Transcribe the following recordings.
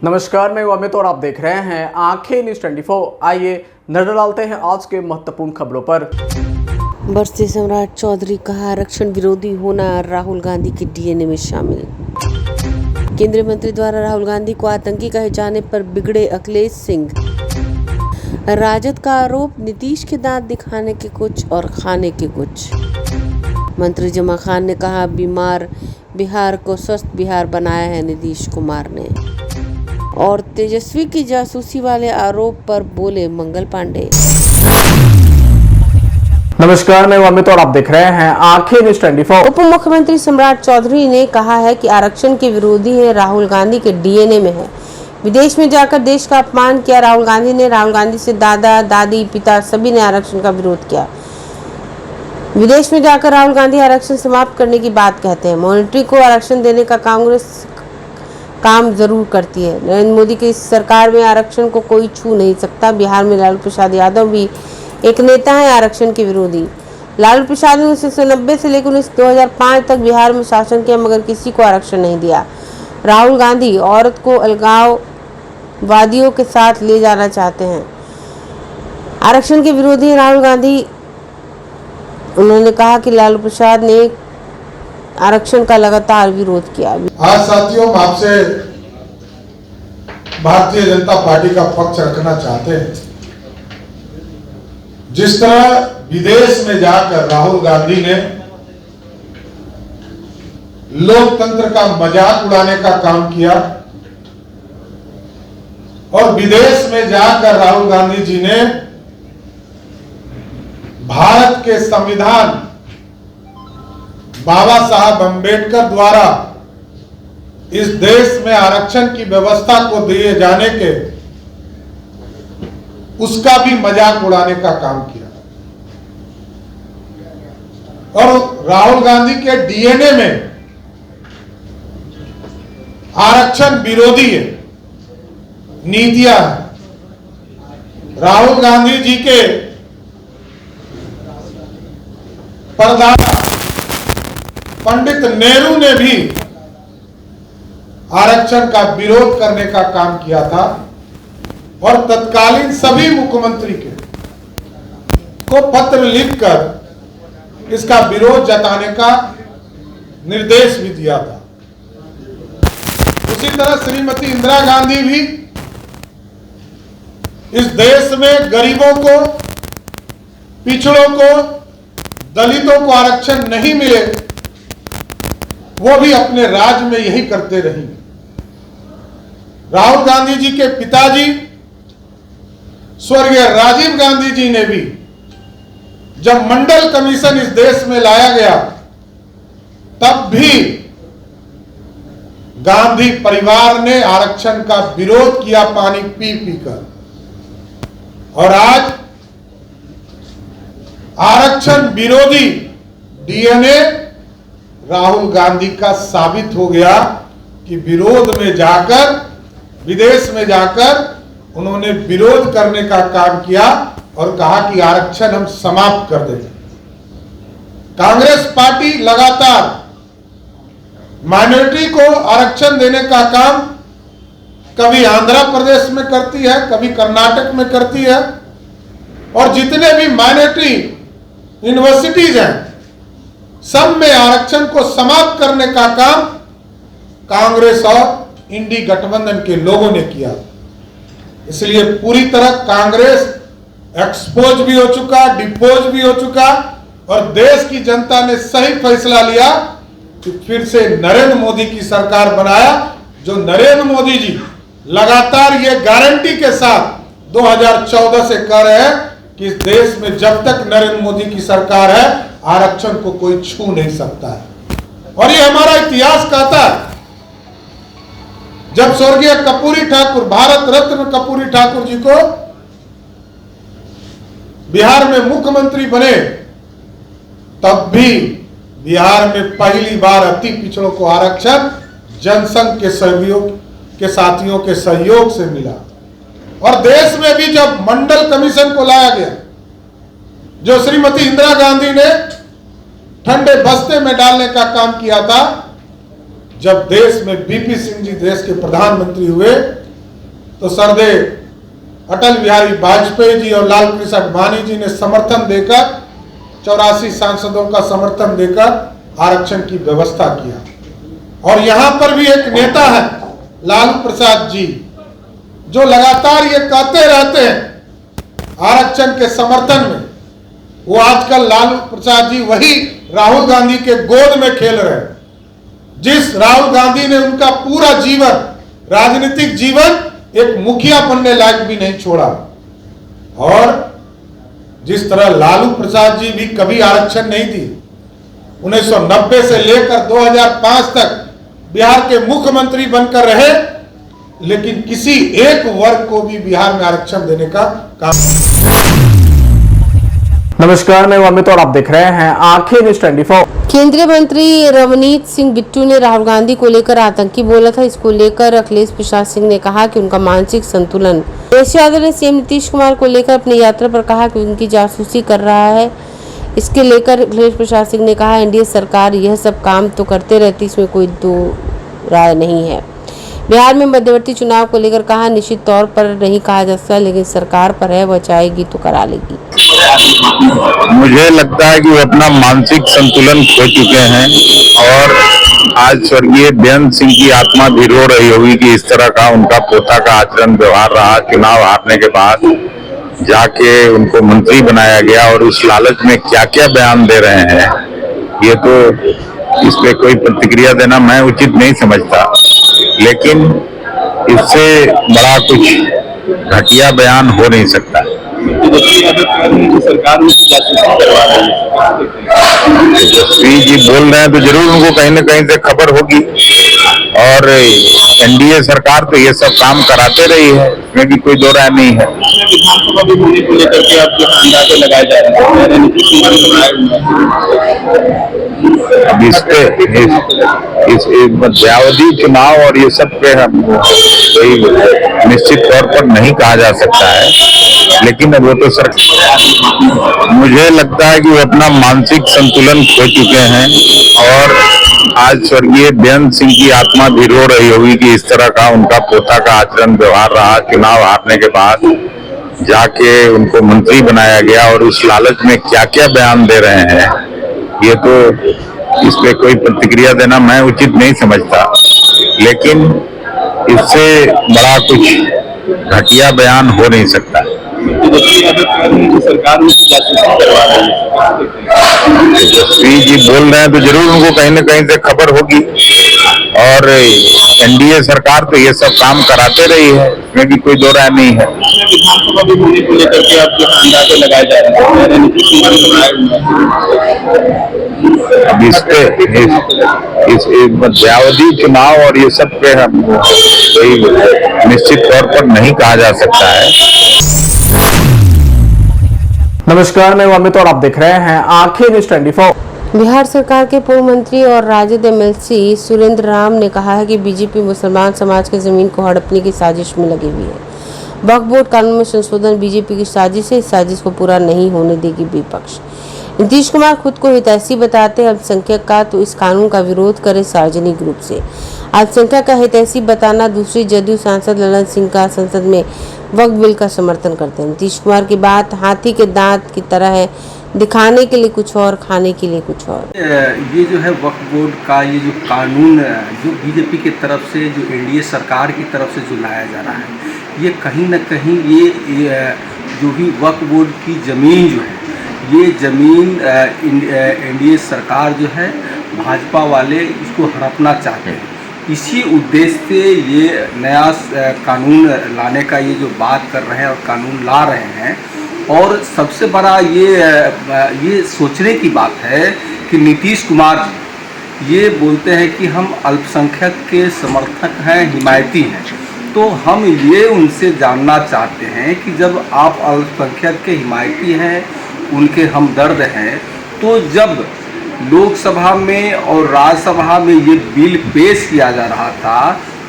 नमस्कार, मैं अमित और आप देख रहे हैं आंखें न्यूज 24। आइए नजर डालते हैं आज के महत्वपूर्ण खबरों पर। बरसे सम्राट चौधरी कहा आरक्षण विरोधी होना राहुल गांधी के डीएनए में शामिल। केंद्रीय मंत्री द्वारा राहुल गांधी को आतंकी कहे जाने पर बिगड़े अखिलेश सिंह। राजद का आरोप नीतीश के दांत दिखाने के कुछ और खाने के कुछ। मंत्री जमा खान ने कहा बीमार बिहार को स्वस्थ बिहार बनाया है नीतीश कुमार ने। और तेजस्वी की जासूसी वाले आरोप पर बोले मंगल पांडे। नमस्कार, मैं अमित और आप देख रहे हैं आंखें न्यूज 24। उप मुख्यमंत्री सम्राट चौधरी ने कहा है कि आरक्षण के विरोधी है राहुल गांधी के डीएनए में है। विदेश में जाकर देश का अपमान किया राहुल गांधी ने। राहुल गांधी से दादा दादी पिता सभी ने आरक्षण का विरोध किया। विदेश में जाकर राहुल गांधी आरक्षण समाप्त करने की बात कहते हैं। मॉनिटरी को आरक्षण देने का कांग्रेस काम जरूर करती है। नरेंद्र मोदी की सरकार में आरक्षण को कोई छू नहीं सकता। बिहार में लालू प्रसाद यादव भी एक नेता है आरक्षण के विरोधी। लालू प्रसाद ने 1990 से लेकर 2005 तक बिहार में शासन किया मगर किसी को आरक्षण नहीं दिया। राहुल गांधी औरत को अलगाववादियों के साथ ले जाना चाहते हैं। आरक्षण के विरोधी राहुल गांधी। उन्होंने कहा कि लालू प्रसाद ने आरक्षण का लगातार विरोध किया। आज साथियों, हम आपसे भारतीय जनता पार्टी का पक्ष रखना चाहते हैं। जिस तरह विदेश में जाकर राहुल गांधी ने लोकतंत्र का मजाक उड़ाने का काम किया और विदेश में जाकर राहुल गांधी जी ने भारत के संविधान बाबा साहब अंबेडकर द्वारा इस देश में आरक्षण की व्यवस्था को दिए जाने के उसका भी मजाक उड़ाने का काम किया। और राहुल गांधी के डीएनए में आरक्षण विरोधी है नीतियां हैं। राहुल गांधी जी के परदादा पंडित नेहरू ने भी आरक्षण का विरोध करने का काम किया था और तत्कालीन सभी मुख्यमंत्री को पत्र लिखकर इसका विरोध जताने का निर्देश भी दिया था। उसी तरह श्रीमती इंदिरा गांधी भी इस देश में गरीबों को, पिछड़ों को, दलितों को आरक्षण नहीं मिले, वो भी अपने राज्य में यही करते रही। राहुल गांधी जी के पिताजी स्वर्गीय राजीव गांधी जी ने भी जब मंडल कमीशन इस देश में लाया गया तब भी गांधी परिवार ने आरक्षण का विरोध किया पानी पी पी कर। और आज आरक्षण विरोधी डीएनए राहुल गांधी का साबित हो गया कि विरोध में जाकर, विदेश में जाकर उन्होंने विरोध करने का काम किया और कहा कि आरक्षण हम समाप्त कर देंगे। कांग्रेस पार्टी लगातार माइनॉरिटी को आरक्षण देने का काम कभी आंध्र प्रदेश में करती है, कभी कर्नाटक में करती है। और जितने भी माइनॉरिटी यूनिवर्सिटीज हैं सब में आरक्षण को समाप्त करने का काम कांग्रेस और इंडी गठबंधन के लोगों ने किया। इसलिए पूरी तरह कांग्रेस एक्सपोज भी हो चुका, डिपोज भी हो चुका और देश की जनता ने सही फैसला लिया कि फिर से नरेंद्र मोदी की सरकार बनाया। जो नरेंद्र मोदी जी लगातार ये गारंटी के साथ 2014 से कह रहे हैं कि इस देश में जब तक नरेंद्र मोदी की सरकार है आरक्षण को कोई छू नहीं सकता है। और ये हमारा इतिहास कहता है। जब स्वर्गीय कर्पूरी ठाकुर, भारत रत्न कर्पूरी ठाकुर जी को बिहार में मुख्यमंत्री बने तब भी बिहार में पहली बार अति पिछड़ों को आरक्षण जनसंघ के सहयोग के साथियों के सहयोग से मिला। और देश में भी जब मंडल कमीशन को लाया गया, जो श्रीमती इंदिरा गांधी ने ठंडे बस्ते में डालने का काम किया था, जब देश में बीपी सिंह जी देश के प्रधानमंत्री हुए तो सरदेव अटल बिहारी वाजपेयी जी और लाल कृष्ण आडवाणी जी ने समर्थन देकर 84 सांसदों का समर्थन देकर आरक्षण की व्यवस्था किया। और यहां पर भी एक नेता है लालू प्रसाद जी, जो लगातार ये कहते रहते हैं आरक्षण के समर्थन में। वो आजकल लालू प्रसाद जी वही राहुल गांधी के गोद में खेल रहे हैं, जिस राहुल गांधी ने उनका पूरा जीवन, राजनीतिक जीवन, एक मुखिया बनने लायक भी नहीं छोड़ा। और जिस तरह लालू प्रसाद जी भी कभी आरक्षण नहीं दी, 1990 से लेकर 2005 तक बिहार के मुख्यमंत्री बनकर रहे, लेकिन किसी एक वर्ग को भी बिहार में आरक्षण देने का काम। नमस्कार, मैं अमित और आप देख रहे हैं आंखें न्यूज़ 24। केंद्रीय मंत्री रवनीत सिंह बिट्टू ने राहुल गांधी को लेकर आतंकी बोला था। इसको लेकर अखिलेश प्रसाद सिंह ने कहा कि उनका मानसिक संतुलन। अखिलेश यादव ने सीएम नीतीश कुमार को लेकर अपनी यात्रा पर कहा कि उनकी जासूसी कर रहा है। इसके लेकर अखिलेश प्रसाद सिंह ने कहा, एनडीए सरकार यह सब काम तो करते रहती, इसमें कोई दो राय नहीं है। बिहार में मध्यवर्ती चुनाव को लेकर कहा, निश्चित तौर पर नहीं कहा जा सकता, लेकिन सरकार पर है, वह चाहेगी तो करा लेगी। मुझे लगता है कि वो अपना मानसिक संतुलन खो चुके हैं और आज स्वर्गीय बेअंत सिंह की आत्मा भी रो रही होगी कि इस तरह का उनका पोता का आचरण व्यवहार रहा। चुनाव हारने के बाद जाके उनको मंत्री बनाया गया और उस लालच में क्या क्या बयान दे रहे हैं, ये तो इस पे कोई प्रतिक्रिया देना मैं उचित नहीं समझता। लेकिन इससे बड़ा कुछ घटिया बयान हो नहीं सकता। सरकार में तेजस्वी जी बोल रहे हैं तो जरूर उनको कहीं न कहीं से खबर होगी। और एनडीए सरकार तो ये सब काम कराते रही है, इसमें भी कोई दो राय नहीं है। विधानसभा भी होने को लेकर के आप जो अंदाजे लगाए जा रहे हैं, नीतीश कुमार बनाए अब इस पे इस मध्यावधि चुनाव और ये सब पे हम कोई निश्चित तौर पर नहीं कहा जा सकता है, लेकिन अब वो तो सरकार, मुझे लगता है कि वो अपना मानसिक संतुलन खो चुके हैं और आज स्वर्गीय बेअंत सिंह की आत्मा भी रो रही होगी कि इस तरह का उनका पोता का आचरण व्यवहार रहा। चुनाव हारने के बाद जाके उनको मंत्री बनाया गया और उस लालच में क्या क्या बयान दे रहे हैं, ये तो इस पे कोई प्रतिक्रिया देना मैं उचित नहीं समझता। लेकिन इससे बड़ा कुछ घटिया बयान हो नहीं सकता। सरकार में तेजस्वी जी बोल रहे हैं तो जरूर उनको कहीं न कहीं से खबर होगी। और एनडीए सरकार तो ये सब काम कराते रही है, इसमें भी कोई दो राय नहीं है। विधानसभा भी होने को लेकर के आप जो अंदाजे लगाए जा रहे हैं, नीतीश कुमार बनाए अब इस पे इस मध्यावधि चुनाव और ये सब पे हम कोई निश्चित तौर पर नहीं कहा जा सकता है। नमस्कार, मैं अमित और आप देख रहे हैं आंखें न्यूज़ 24। बिहार सरकार के पूर्व मंत्री और राजद एमएलसी सुरेंद्र राम ने कहा है कि बीजेपी मुसलमान समाज की जमीन को हड़पने की साजिश में लगी हुई है। वक्फ बोर्ड कानून में संशोधन बीजेपी की साजिश है, इस साजिश को पूरा नहीं होने देगी विपक्ष। नीतीश कुमार खुद को हितैषी बताते हैं अल्पसंख्यक का, तो इस कानून का विरोध करे सार्वजनिक रूप से। अल्पसंख्यक का हितैषी बताना दूसरी जदयू सांसद ललन सिंह का संसद में वक्फ बिल का समर्थन करते हैं। नीतीश कुमार की बात हाथी के दांत की तरह है, दिखाने के लिए कुछ और, खाने के लिए कुछ और। ये जो है वक्फ बोर्ड का ये जो कानून जो बीजेपी की तरफ से, जो एनडीए सरकार की तरफ से जो लाया जा रहा है, ये कहीं न कहीं ये जो भी वक्फ बोर्ड की ज़मीन जो है, ये ज़मीन एनडीए सरकार जो है, भाजपा वाले इसको हड़पना चाहते हैं। इसी उद्देश्य से ये नया कानून लाने का ये जो बात कर रहे हैं और कानून ला रहे हैं। और सबसे बड़ा ये सोचने की बात है कि नीतीश कुमार ये बोलते हैं कि हम अल्पसंख्यक के समर्थक हैं, हिमायती हैं। तो हम ये उनसे जानना चाहते हैं कि जब आप अल्पसंख्यक के हिमायती हैं, उनके हमदर्द हैं, तो जब लोकसभा में और राज्यसभा में ये बिल पेश किया जा रहा था,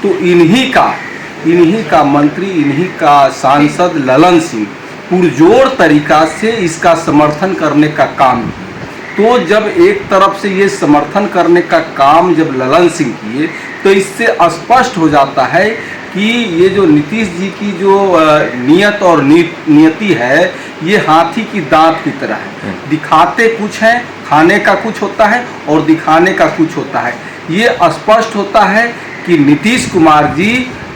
तो इन्हीं का मंत्री, इन्हीं का सांसद ललन सिंह पुरजोर तरीका से इसका समर्थन करने का काम किया। तो जब एक तरफ से ये समर्थन करने का काम जब ललन सिंह किए, तो इससे स्पष्ट हो जाता है कि ये जो नीतीश जी की जो नियत और नियति है, ये हाथी की दांत की तरह है। दिखाते कुछ है, खाने का कुछ होता है और दिखाने का कुछ होता है। ये स्पष्ट होता है कि नीतीश कुमार जी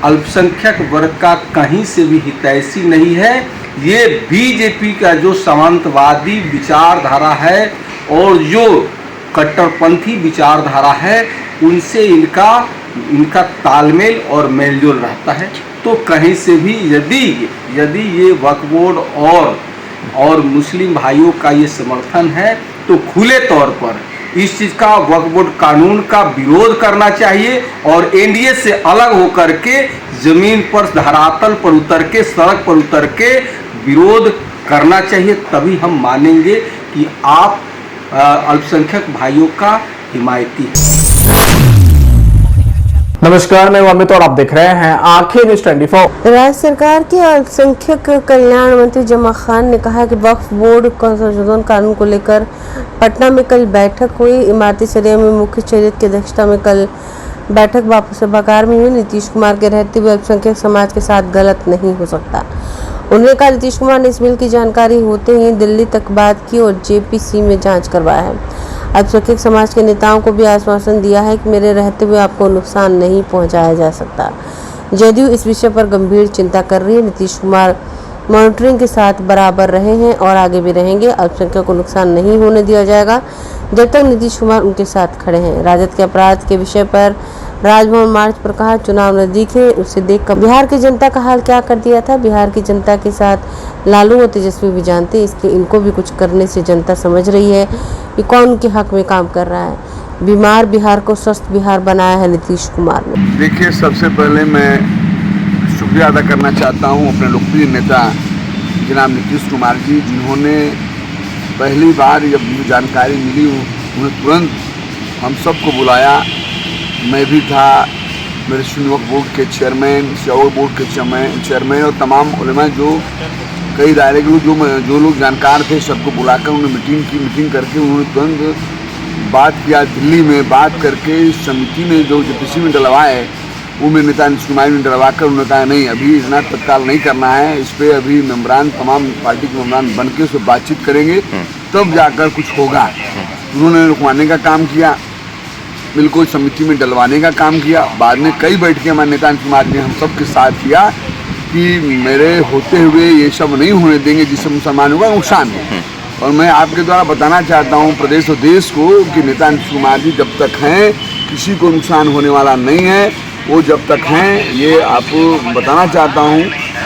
अल्पसंख्यक वर्ग का कहीं से भी हितैषी नहीं है। ये बीजेपी का जो सामंतवादी विचारधारा है और जो कट्टरपंथी विचारधारा है, उनसे इनका तालमेल और मेलजोल रहता है। तो कहीं से भी यदि ये वक्फ बोर्ड और मुस्लिम भाइयों का ये समर्थन है, तो खुले तौर पर इस चीज़ का वक्फ बोर्ड कानून का विरोध करना चाहिए और एनडीए से अलग होकर के जमीन पर धरातल पर उतर के, सड़क पर उतर के विरोध करना चाहिए। तभी हम मानेंगे कि आप अल्पसंख्यक भाइयों का हिमायती है। नमस्कार, मैं अमित और आप देख रहे हैं आंखें न्यूज़ 24। राज्य सरकार के अल्पसंख्यक कल्याण मंत्री जमा खान ने कहा कि वक्फ बोर्ड संशोधन कानून को लेकर पटना में कल बैठक हुई। इमारती सरिया में मुख्य सचेतक की अध्यक्षता में कल बैठक वापस सभागार में हुई। नीतीश कुमार के रहते हुए अल्पसंख्यक समाज के साथ गलत नहीं हो सकता। उन्होंने कहा नीतीश कुमार ने इस बिल की जानकारी होते ही दिल्ली तक बात की और जेपीसी में जांच करवाया है। अल्पसंख्यक समाज के नेताओं को भी आश्वासन दिया है कि मेरे रहते हुए आपको नुकसान नहीं पहुंचाया जा सकता। जदयू इस विषय पर गंभीर चिंता कर रही है। नीतीश कुमार मॉनिटरिंग के साथ बराबर रहे हैं और आगे भी रहेंगे। अल्पसंख्यक को नुकसान नहीं होने दिया जाएगा जब तक नीतीश कुमार उनके साथ खड़े हैं। राजद के अपराध के विषय पर राजभवन मार्च पर कहा, चुनाव नजदीक है, उसे देखकर बिहार की जनता का हाल क्या कर दिया था। बिहार की जनता के साथ लालू और तेजस्वी भी जानते हैं, इसलिए इनको भी कुछ करने से जनता समझ रही है कि कौन उनके हक में काम कर रहा है। बीमार बिहार को स्वस्थ बिहार बनाया है नीतीश कुमार ने। देखिए, सबसे पहले मैं शुक्रिया अदा करना चाहता हूं अपने लोकप्रिय नेता जनाब नीतीश कुमार जी, जिन्होंने पहली बार जब जानकारी मिली उन्हें तुरंत हम सबको बुलाया। मैं भी था, मेरे सुन्नी वक्फ बोर्ड के चेयरमैन, सियावक बोर्ड के चेयरमैन और तमाम उलेमा जो कई दायरे के लोग जो लोग जानकार थे, सबको बुलाकर उन्होंने मीटिंग करके उन्होंने तुरंत बात किया। दिल्ली में बात करके समिति में जो जेपीसी में डलवाए, वो मेरे नेता नीतीश कुमार ने डलवा कर उन्होंने कहा नहीं, अभी इतना तत्काल नहीं करना है, इस पर अभी मेम्बरान तमाम पार्टी के मेम्बरान बन के उस पर बातचीत करेंगे, तब जाकर कुछ होगा। उन्होंने रुकवाने का काम किया, बिल्कुल समिति में डलवाने का काम किया। बाद में कई बैठकें हमारे नेता नीतीश कुमार ने हम सब के साथ किया कि मेरे होते हुए ये सब नहीं होने देंगे जिससे मुसलमानों का नुकसान है। और मैं आपके द्वारा बताना चाहता हूँ प्रदेश और देश को कि नेता नीतीश कुमार जी जब तक हैं किसी को नुकसान होने वाला नहीं है। वो जब तक हैं, ये आपको बताना चाहता हूँ,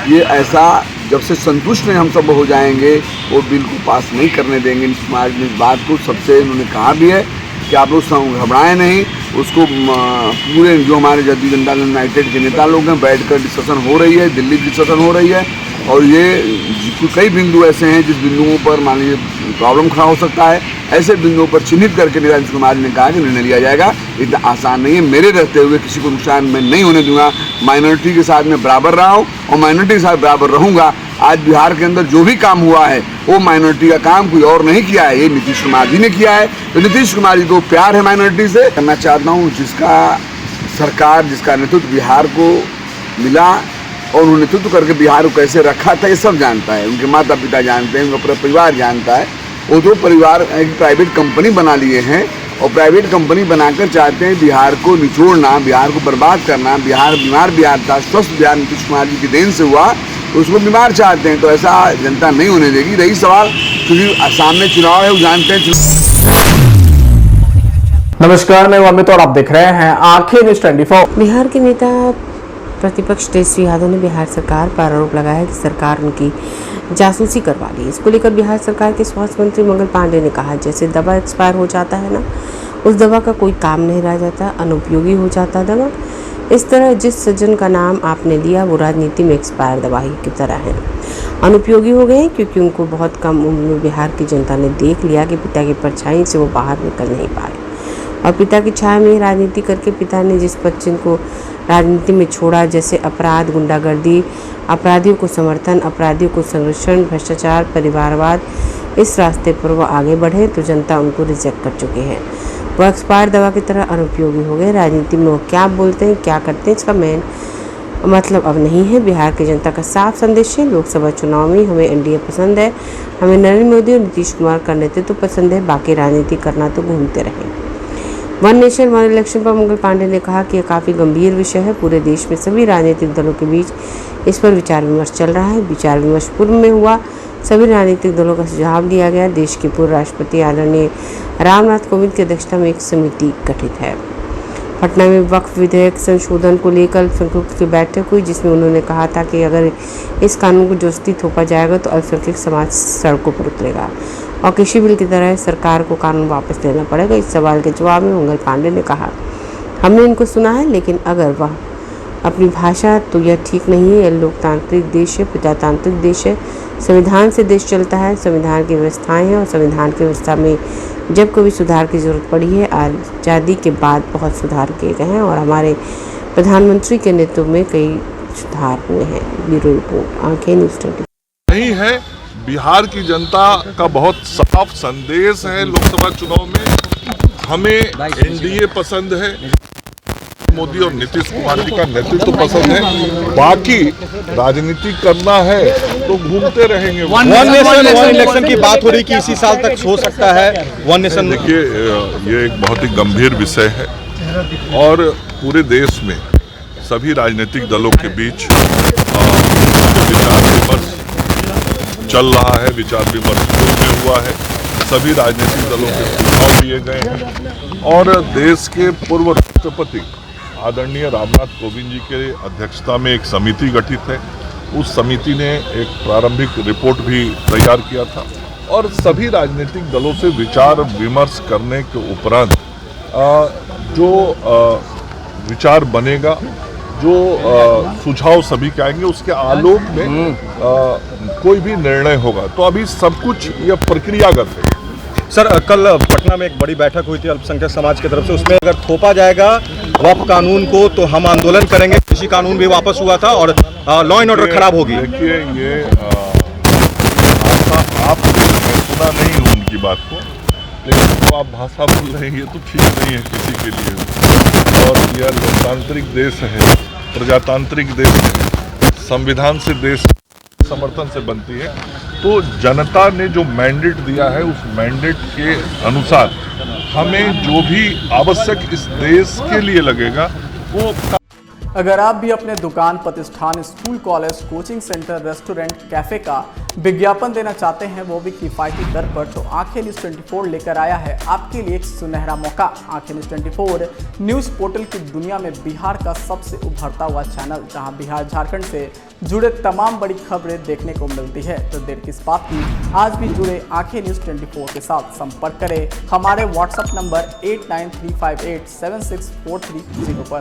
ये ऐसा जब से संतुष्ट नहीं हम सब हो जाएंगे वो बिल को पास नहीं करने देंगे। नीतीश कुमार जी ने इस बात को सबसे उन्होंने कहा भी है कि आप लोग घबराएं नहीं। उसको पूरे जो हमारे जदयू जनता दल यूनाइटेड के नेता लोग हैं बैठकर डिस्कशन हो रही है, दिल्ली डिस्कशन हो रही है। और ये कई बिंदु ऐसे हैं जिस बिंदुओं पर मान लीजिए प्रॉब्लम खड़ा हो सकता है, ऐसे बिंदुओं पर चिन्हित करके नेता नीतीश कुमार जी ने कहा कि निर्णय लिया जाएगा। इतना आसान नहीं है, मेरे रहते हुए किसी को नुकसान मैं नहीं होने दूंगा। माइनॉरिटी के साथ मैं बराबर रहा हूँ और माइनॉरिटी के साथ बराबर रहूँगा। आज बिहार के अंदर जो भी काम हुआ है वो माइनॉरिटी का काम कोई और नहीं किया है, ये नीतीश कुमार जी ने किया है। तो नीतीश कुमार जी को प्यार है माइनॉरिटी से। करना चाहता हूँ जिसका सरकार जिसका नेतृत्व बिहार को मिला और उन्होंने नेतृत्व करके बिहार को कैसे रखा था ये सब जानता है, उनके माता पिता जानते हैं, उनका पूरा परिवार जानता है। वो जो परिवार एक प्राइवेट कंपनी बना लिए हैं और प्राइवेट कंपनी बनाकर चाहते हैं बिहार को निचोड़ना, बिहार को बर्बाद करना। बिहार बीमार बिहार था, स्वस्थ बिहार नीतीश कुमार जी की देन से हुआ, तो उसको बीमार चाहते हैं। तो ऐसा जनता नहीं होने देगी। रही सवाल, क्योंकि सामने चुनाव है, वो जानते हैं। नमस्कार, मैं अमित और आप देख रहे हैं आंखें न्यूज़ 24। बिहार के नेता प्रतिपक्ष तेजस्वी यादव ने बिहार सरकार पर आरोप लगाया कि सरकार उनकी जासूसी करवा ली। इसको लेकर बिहार सरकार के स्वास्थ्य मंत्री मंगल पांडे ने कहा, जैसे दवा एक्सपायर हो जाता है ना, उस दवा का कोई काम नहीं रह जाता, अनुपयोगी हो जाता दवा। इस तरह जिस सज्जन का नाम आपने लिया वो राजनीति में एक्सपायर दवा ही की तरह है, अनुपयोगी हो गए क्योंकि उनको बहुत कम उम्र में बिहार की जनता ने देख लिया कि पिता की परछाई से वो बाहर निकल नहीं पाए और पिता की छाया में राजनीति करके पिता ने जिस बच्चे को राजनीति में छोड़ा, जैसे अपराध, गुंडागर्दी, अपराधियों को समर्थन, अपराधियों को संरक्षण, भ्रष्टाचार, परिवारवाद, इस रास्ते पर वो आगे बढ़े तो जनता उनको रिजेक्ट कर चुकी है। वो एक्सपायर दवा की तरह अनुपयोगी हो गए। राजनीति में वो क्या बोलते हैं, क्या करते हैं, इसका मेन मतलब अब नहीं है। बिहार की जनता का साफ संदेश है, लोकसभा चुनाव में हमें एनडीए पसंद है, हमें नरेंद्र मोदी और नीतीश कुमार का नेतृत्व पसंद है, बाकी राजनीति करना तो घूमते रहें। वन नेशन वन इलेक्शन पर मंगल पांडे ने कहा कि यह काफ़ी गंभीर विषय है, पूरे देश में सभी राजनीतिक दलों के बीच इस पर विचार विमर्श चल रहा है। विचार विमर्श पूर्व में हुआ, सभी राजनीतिक दलों का सुझाव लिया गया। देश के पूर्व राष्ट्रपति आदरणीय रामनाथ कोविंद की अध्यक्षता में एक समिति गठित है। पटना में वक्फ विधेयक संशोधन को लेकर अल्पसंख्यकों की बैठक हुई, जिसमें उन्होंने कहा था कि अगर इस कानून को जोस्ती थोपा जाएगा तो अल्पसंख्यक समाज सड़कों पर उतरेगा और कृषि बिल की तरह सरकार को कानून वापस लेना पड़ेगा। इस सवाल के जवाब में मंगल पांडे ने कहा, हमने इनको सुना है, लेकिन अगर वह अपनी भाषा तो यह ठीक नहीं है। यह लोकतांत्रिक देश है, प्रजातांत्रिक देश है, संविधान से देश चलता है, संविधान की व्यवस्थाएं हैं और संविधान की व्यवस्था में जब कभी सुधार की जरूरत पड़ी है, आज़ादी के बाद बहुत सुधार किए गए हैं और हमारे प्रधानमंत्री के नेतृत्व में कई सुधार हुए हैं। ब्यूरो रिपोर्ट, आंखें न्यूज़ 24। नहीं है, बिहार की जनता का बहुत साफ संदेश है लोकसभा चुनाव में, हमें एनडीए पसंद है, मोदी और नीतीश कुमार जी का नेतृत्व पसंद है, बाकी राजनीति करना है तो घूमते रहेंगे। वन नेशन वन इलेक्शन की बात हो रही कि इसी साल तक हो सकता है वन नेशन। देखिए, ये एक बहुत ही गंभीर विषय है और पूरे देश में सभी राजनीतिक दलों के बीच विचार विमर्श चल रहा है, विचार विमर्श में हुआ है, सभी राजनीतिक दलों के सुझाव लिए गए हैं और देश के पूर्व राष्ट्रपति आदरणीय रामनाथ कोविंद जी के अध्यक्षता में एक समिति गठित है। उस समिति ने एक प्रारंभिक रिपोर्ट भी तैयार किया था और सभी राजनीतिक दलों से विचार विमर्श करने के उपरांत जो विचार बनेगा, जो सुझाव सभी के आएंगे, उसके आलोक में कोई भी निर्णय होगा। तो अभी सब कुछ यह प्रक्रियागत है। सर, कल पटना में एक बड़ी बैठक हुई थी अल्पसंख्यक समाज की तरफ से, उसमें अगर थोपा जाएगा वक्फ कानून को तो हम आंदोलन करेंगे। कृषि कानून भी वापस हुआ था और लॉ एंड ऑर्डर खराब होगी। देखिए, ये भाषा आप सुना नहीं हूँ उनकी बात को, लेकिन जो आप भाषा बोल रहे हैं ये तो ठीक नहीं है किसी के लिए। और यह लोकतांत्रिक देश है, प्रजातांत्रिक देश है, संविधान से देश समर्थन से बनती है। तो जनता ने जो मैंडेट दिया है, उस मैंडेट के अनुसार हमें जो भी आवश्यक इस देश के लिए लगेगा वो। अगर आप भी अपने दुकान, प्रतिष्ठान, school, college, coaching centre, restaurant, cafe का विज्ञापन देना चाहते हैं, वो भी किफायती दर पर, तो आंखें न्यूज़ 24 लेकर आया है आपके लिए एक सुनहरा मौका। आंखें न्यूज़ 24 न्यूज़ पोर्टल की दुनिया में बिहार का सबसे उभरता हुआ चैनल, जहां बिहार झारखंड से जुड़े तमाम बड़ी खबरें देखने को मिलती है। तो देर किस बात की, आज भी जुड़े आंखें न्यूज़ 24 के साथ। संपर्क करें हमारे व्हाट्सएप नंबर 8935876430 पर।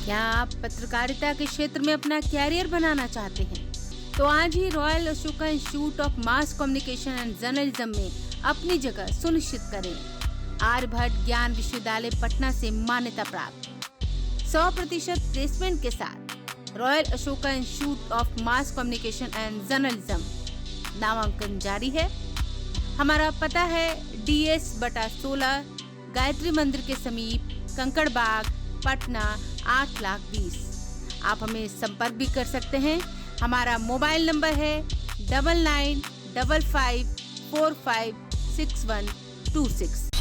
क्या आप पत्रकारिता के क्षेत्र में अपना कैरियर बनाना चाहते हैं? तो आज ही royal Ashoka institute of mass communication and journalism में अपनी जगह सुनिश्चित करें। आर्यभट्ट ज्ञान विश्वविद्यालय पटना से मान्यता प्राप्त 100% प्लेसमेंट के साथ royal Ashoka institute of mass communication and journalism नामांकन जारी है। हमारा पता है DS/16 गायत्री मंदिर के समीप, कंकड़ बाग, पटना 8,20,000। आप हमें संपर्क भी कर सकते हैं। हमारा मोबाइल नंबर है 9955456126।